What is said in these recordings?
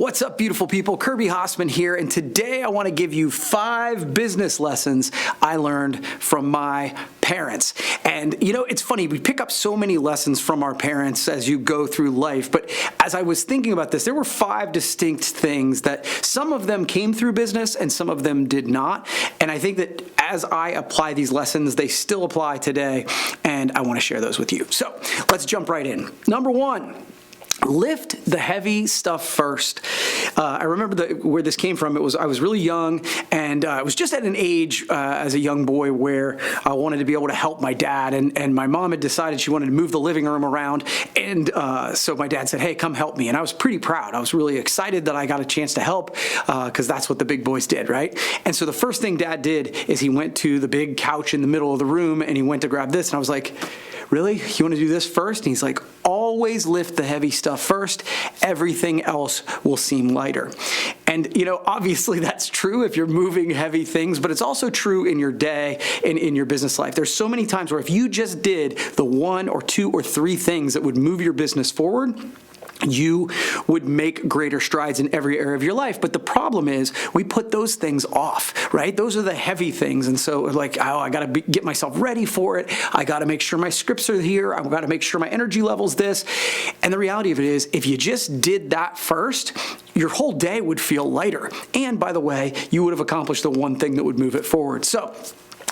What's up, beautiful people? Kirby Hasseman here, and today I want to give you 5 business lessons I learned from my parents. And you know, it's funny, we pick up so many lessons from our parents as you go through life, but as I was thinking about this, there were 5 distinct things that some of them came through business and some of them did not. And I think that as I apply these lessons, they still apply today, and I want to share those with you. So let's jump right in. Number 1. Lift the heavy stuff first. I remember where this came from. I was really young, and I was just at an age as a young boy where I wanted to be able to help my dad, and my mom had decided she wanted to move the living room around, and so my dad said, hey, come help me, and I was pretty proud. I was really excited that I got a chance to help because that's what the big boys did, right? And so the first thing Dad did is he went to the big couch in the middle of the room, and he went to grab this, and I was like, really? You want to do this first? And he's like, always lift the heavy stuff first. Everything else will seem lighter. And you know, obviously that's true if you're moving heavy things, but it's also true in your day and in your business life. There's so many times where if you just did the 1 or 2 or 3 things that would move your business forward, you would make greater strides in every area of your life. But the problem is we put those things off, right? Those are the heavy things. And so like, oh, I got to get myself ready for it. I got to make sure my scripts are here. I've got to make sure my energy level's this. And the reality of it is, if you just did that first, your whole day would feel lighter. And by the way, you would have accomplished the one thing that would move it forward. So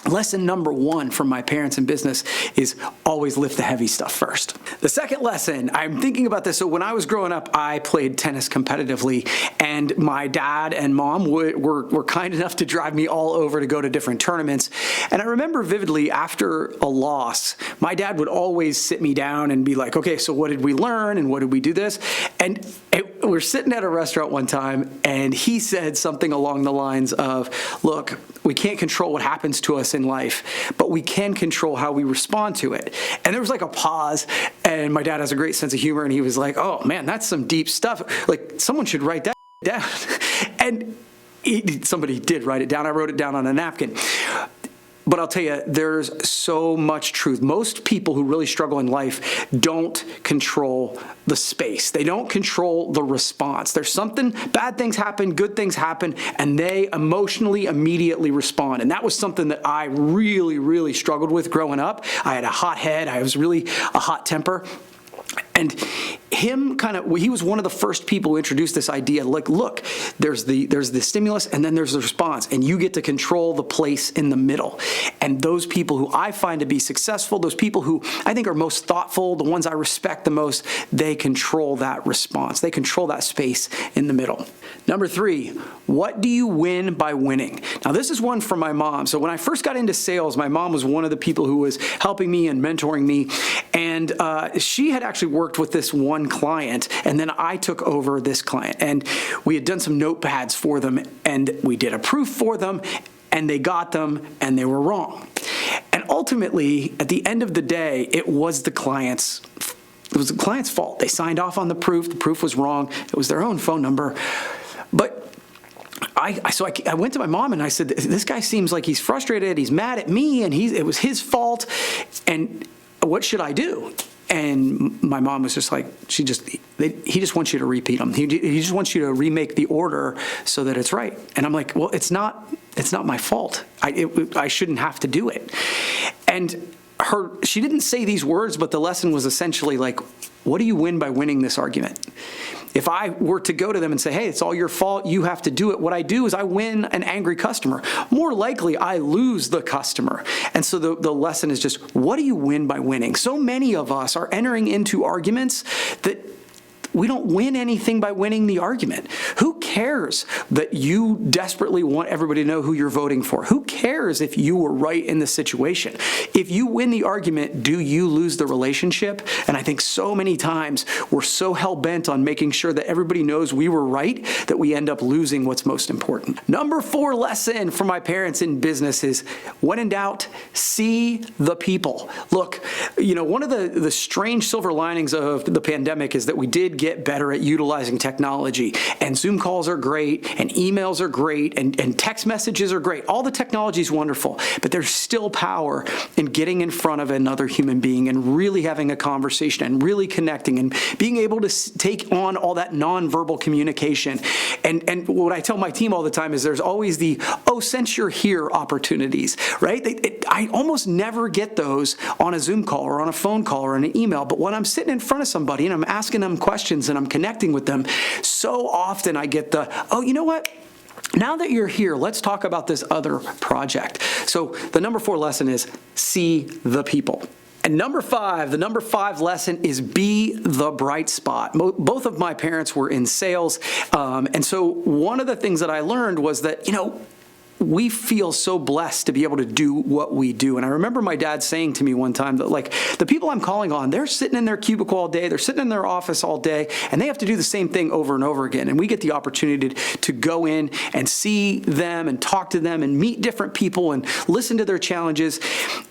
lesson number 1 from my parents in business is always lift the heavy stuff first. The second lesson, I'm thinking about this. So when I was growing up, I played tennis competitively, and my dad and mom were kind enough to drive me all over to go to different tournaments. And I remember vividly after a loss, my dad would always sit me down and be like, okay, so what did we learn and what did we do this? And we're sitting at a restaurant one time, and he said something along the lines of, look, we can't control what happens to us in life, but we can control how we respond to it. And there was like a pause, and my dad has a great sense of humor, and he was like, oh man, that's some deep stuff. Like, someone should write that down. And somebody did write it down. I wrote it down on a napkin. But I'll tell you, there's so much truth. Most people who really struggle in life don't control the space. They don't control the response. There's something, bad things happen, good things happen, and they emotionally immediately respond. And that was something that I really, really struggled with growing up. I had a hot head. I was really a hot temper. And he was one of the first people who introduced this idea, like, look, there's the stimulus and then there's the response, and you get to control the place in the middle. And those people who I find to be successful, those people who I think are most thoughtful, the ones I respect the most, they control that response. They control that space in the middle. Number 3, what do you win by winning? Now, this is one from my mom. So when I first got into sales, my mom was one of the people who was helping me and mentoring me. And she had actually worked with this one client, and then I took over this client. And we had done some notepads for them, and we did a proof for them, and they got them, and they were wrong. And ultimately, at the end of the day, it was the client's fault. They signed off on the proof was wrong, it was their own phone number. But I went to my mom and I said, this guy seems like he's frustrated, he's mad at me, and it was his fault, and what should I do? And my mom was just like, he just wants you to repeat them. He just wants you to remake the order so that it's right. And I'm like, well, it's not my fault. I shouldn't have to do it. And she didn't say these words, but the lesson was essentially like, what do you win by winning this argument? If I were to go to them and say, hey, it's all your fault, you have to do it, what I do is I win an angry customer. More likely, I lose the customer. And so the lesson is just, what do you win by winning? So many of us are entering into arguments that we don't win anything by winning the argument. Who cares that you desperately want everybody to know who you're voting for? Who cares if you were right in the situation? If you win the argument, do you lose the relationship? And I think so many times we're so hell-bent on making sure that everybody knows we were right that we end up losing what's most important. Number 4 lesson from my parents in business is, when in doubt, see the people. Look, you know, one of the strange silver linings of the pandemic is that we did get get better at utilizing technology. And Zoom calls are great, and emails are great, and text messages are great. All the technology is wonderful, but there's still power in getting in front of another human being and really having a conversation and really connecting and being able to take on all that nonverbal communication. And what I tell my team all the time is there's always the, oh, since you're here opportunities, right? I almost never get those on a Zoom call or on a phone call or an email, but when I'm sitting in front of somebody and I'm asking them questions and I'm connecting with them, so often I get the, oh, you know what? Now that you're here, let's talk about this other project. So the number 4 lesson is see the people. And the number five lesson is be the bright spot. Both of my parents were in sales. And so one of the things that I learned was that, we feel so blessed to be able to do what we do. And I remember my dad saying to me one time that, like, the people I'm calling on, they're sitting in their cubicle all day, they're sitting in their office all day, and they have to do the same thing over and over again. And we get the opportunity to go in and see them and talk to them and meet different people and listen to their challenges.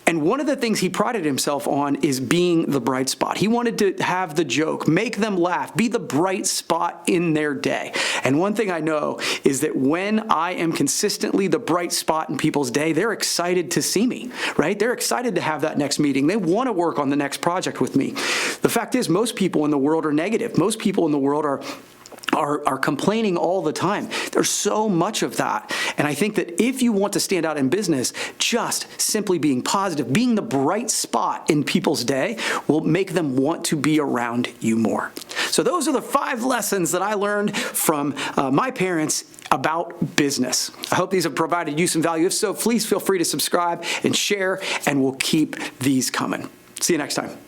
And one of the things he prided himself on is being the bright spot. He wanted to have the joke, make them laugh, be the bright spot in their day. And one thing I know is that when I am consistently the bright spot in people's day, they're excited to see me, right? They're excited to have that next meeting. They want to work on the next project with me. The fact is, most people in the world are negative. Most people in the world are complaining all the time. There's so much of that. And I think that if you want to stand out in business, just simply being positive, being the bright spot in people's day will make them want to be around you more. So those are the 5 lessons that I learned from my parents about business. I hope these have provided you some value. If so, please feel free to subscribe and share, and we'll keep these coming. See you next time.